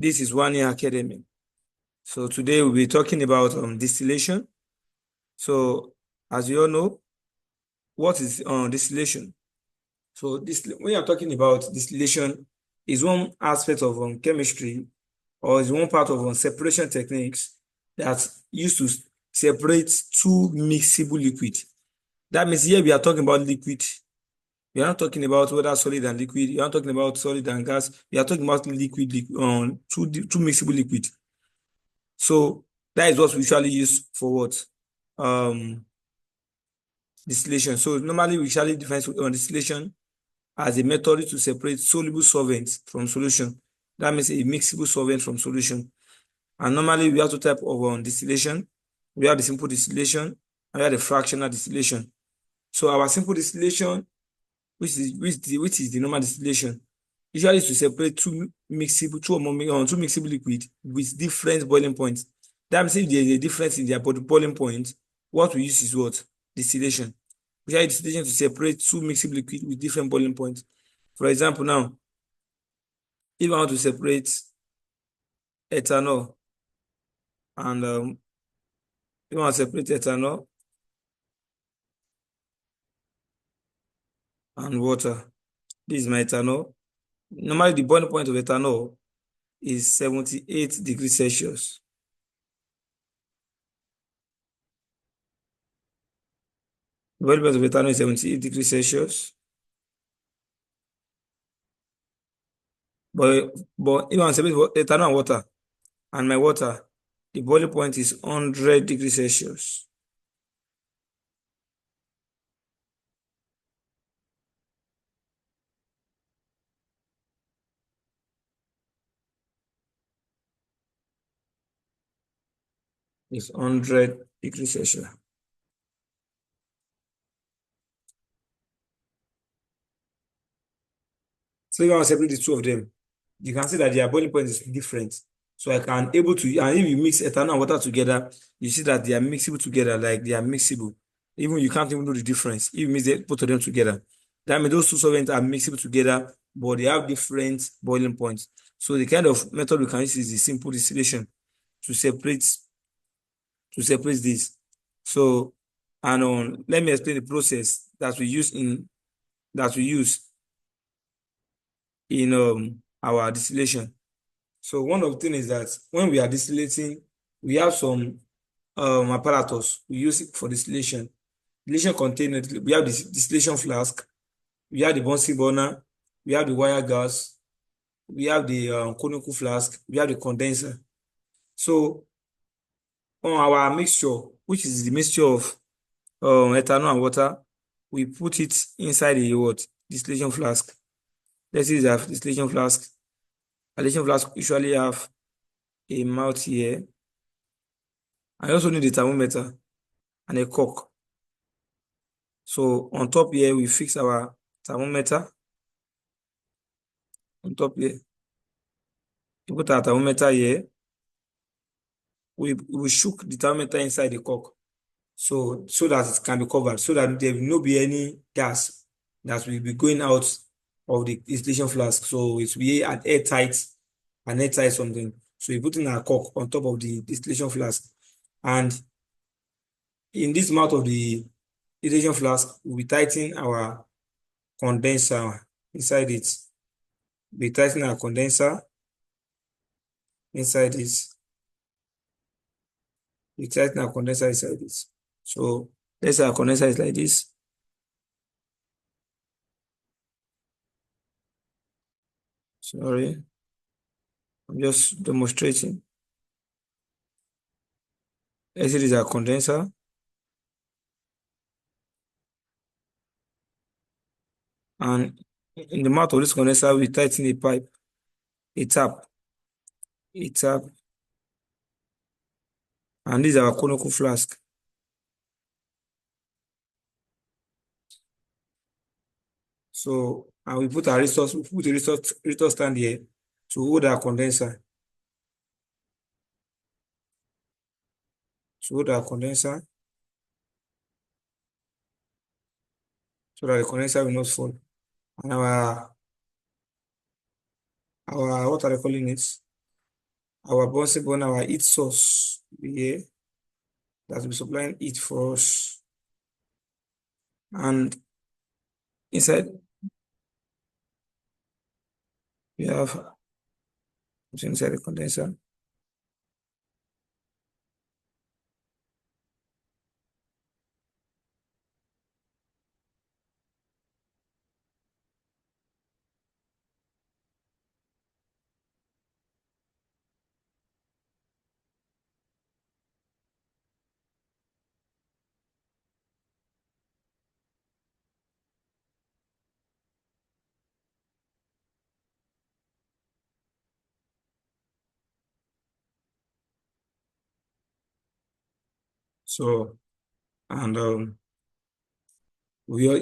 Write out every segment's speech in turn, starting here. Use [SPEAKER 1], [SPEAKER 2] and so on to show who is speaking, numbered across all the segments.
[SPEAKER 1] This is Wanies Academy. So today we'll be talking about distillation. So as you all know, what is distillation? So when you're talking about distillation, is one aspect of chemistry, or is one part of separation techniques that's used to separate two mixable liquid. That means here we are talking about liquid. We are not talking about whether solid and liquid. We are not talking about solid and gas. We are talking about liquid, two mixable liquid. So that is what we usually use for what? Distillation. So normally we usually define distillation as a method to separate soluble solvents from solution. That means a mixable solvent from solution. And normally we have two types of distillation. We have the simple distillation and we have the fractional distillation. So our simple distillation, which is the normal distillation, usually is to separate two mixable liquid with different boiling points. That means if there is a difference in their boiling point, what we use is what? Distillation. We use distillation to separate two mixable liquid with different boiling points. For example, now, if I want to separate ethanol and if I want to separate ethanol and water, this is my ethanol. Normally, the boiling point of ethanol is 78 degrees Celsius. The boiling point of ethanol is 78 degrees Celsius. But if I separate ethanol and water, and my water, the boiling point is 100 degrees Celsius. It's 100 degrees Celsius. So if I separate the two of them, you can see that their boiling point is different. So I can able to, and if you mix ethanol and water together, you see that they are mixable together, like they are mixable. Even you can't even know the difference if you mix both of them together. That means those two solvents are mixable together, but they have different boiling points. So the kind of method we can use is the simple distillation to separate this. So, and let me explain the process that we use in our distillation. So one of the things is that when we are distillating, we have some apparatus we use it for distillation. Distillation container, we have the distillation flask, we have the Bunsen burner, we have the wire gas, we have the conical flask, we have the condenser. So on our mixture, which is the mixture of ethanol and water, we put it inside the what? Distillation flask. Let's use our distillation flask. A distillation flask usually have a mouth here. I also need a thermometer and a cork. So on top here, we fix our thermometer. On top here, we put our thermometer here. We shook the thermometer inside the cork. So that it can be covered, so that there will not be any gas that will be going out of the distillation flask. So it will be an airtight something. So we put in our cork on top of the distillation flask. And in this mouth of the distillation flask, we'll be tightening our condenser inside it. We tighten our condenser inside it. We tighten our condenser inside it. So let's say our condenser is like this. Sorry, I'm just demonstrating. Let's say this is our condenser. And in the mouth of this condenser, we tighten a pipe, a tap, and this is our conical flask. So, and we put a resistor stand here to hold our condenser. So that the condenser will not fall. And our what are they calling it? our Bunsen burner, our heat source here that will be supplying heat for us. And inside we have inside the condenser. So, and we are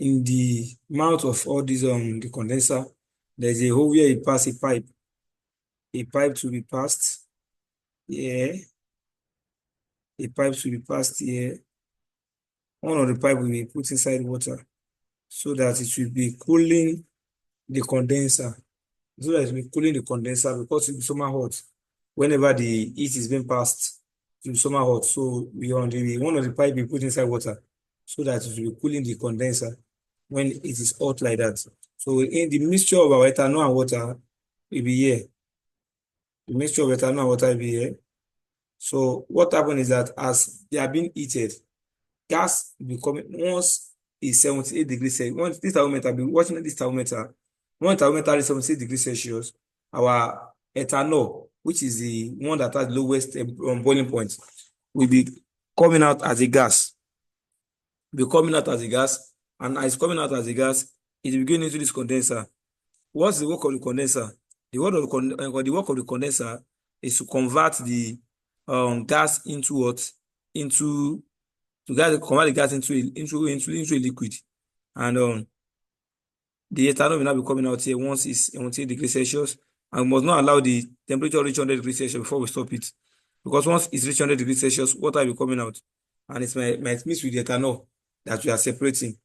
[SPEAKER 1] in the mouth of all these the condenser, there's a hole where you pass a pipe to be passed here, a pipe to be passed here. One of the pipe will be put inside water so that it will be cooling the condenser. So that it will be cooling the condenser because it will be somehow hot. Whenever the heat is being passed, it will be somehow hot. So we on the one of the pipe we put inside water so that it will be cooling the condenser when it is hot like that. So in the mixture of our ethanol and water will be here. The mixture of ethanol and water will be here. So what happens is that as they are being heated, gas will be coming once is 78 degrees Celsius. Once this thermometer, be watching this thermometer. When thermometer is 78 degrees Celsius, our ethanol, which is the one that has lowest boiling point, will be coming out as a gas. Be coming out as a gas, and as it's coming out as a gas, it will be going into this condenser. What's the work of the condenser? The work of the condenser is to convert the gas into what? Convert the gas into a liquid. And the ethanol will now be coming out here once it's 78 degrees Celsius. And we must not allow the temperature reach 100 degrees Celsius before we stop it. Because once it's reached 100 degrees Celsius, water will be coming out. And it might mix with the ethanol that we are separating.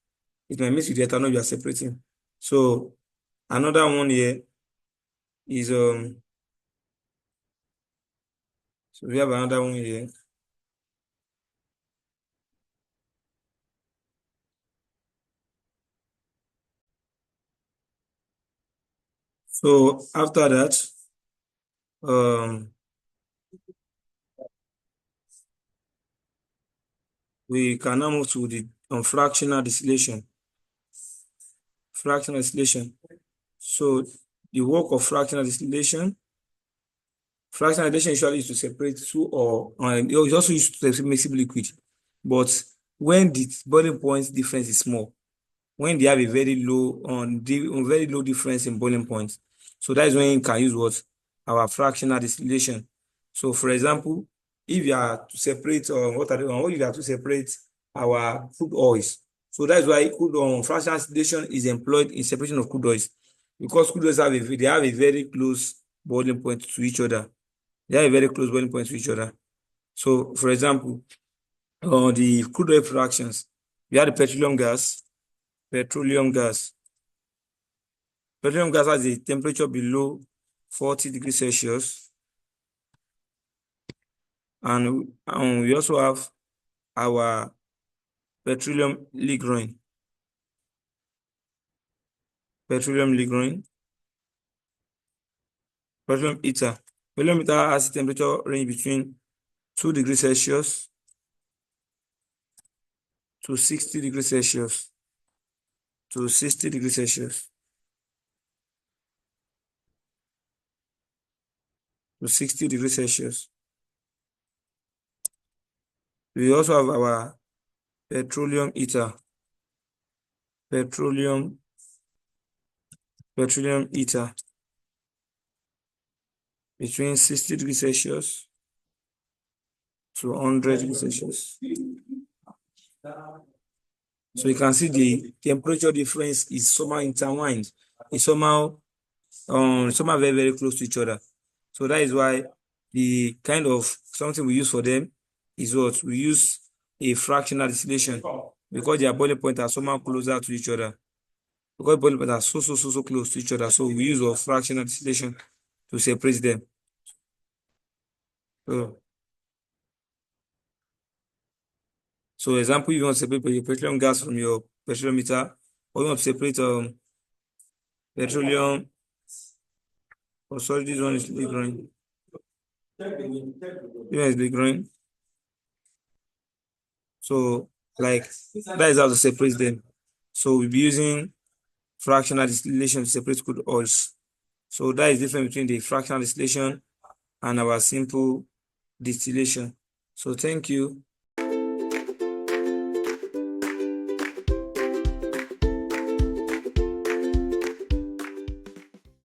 [SPEAKER 1] It might mix with the ethanol we are separating. So another one here is so we have another one here. So after that, we can now move to the fractional distillation. Fractional distillation. So the work of fractional distillation usually is to separate two or it's also used to separate miscible liquid. But when the boiling point difference is small, when they have a very low difference in boiling point, so that is when you can use what? Our fractional distillation. So for example, if you are to separate if you are to separate our crude oils, so that's why fractional distillation is employed in separation of crude oils, because crude oils have a very close boiling point to each other. They have a very close boiling point to each other. So for example, the crude oil fractions, we have the petroleum gas. Petroleum gas has a temperature below 40 degrees Celsius. And we also have our petroleum ligroin. Petroleum heater. Petroleum heater has a temperature range between 2 degrees Celsius to 60 degrees Celsius. To 60 degrees Celsius. To 60 degrees Celsius. We also have our petroleum heater. Petroleum heater between 60 degrees Celsius to 100 degrees Celsius. So you can see the temperature difference is somehow intertwined. It's somehow very, very close to each other. So that is why the kind of something we use for them is what? We use a fractional distillation, because their boiling point are somehow closer to each other. Because boiling point are so close to each other. So we use a fractional distillation to separate them. So example, you want to separate your petroleum gas from your petroleum meter, or you want to separate petroleum. Oh, sorry, this one is growing. This one is growing. So like that is how to separate them. So we'll be using fractional distillation to separate crude oils. So that is different between the fractional distillation and our simple distillation. So thank you.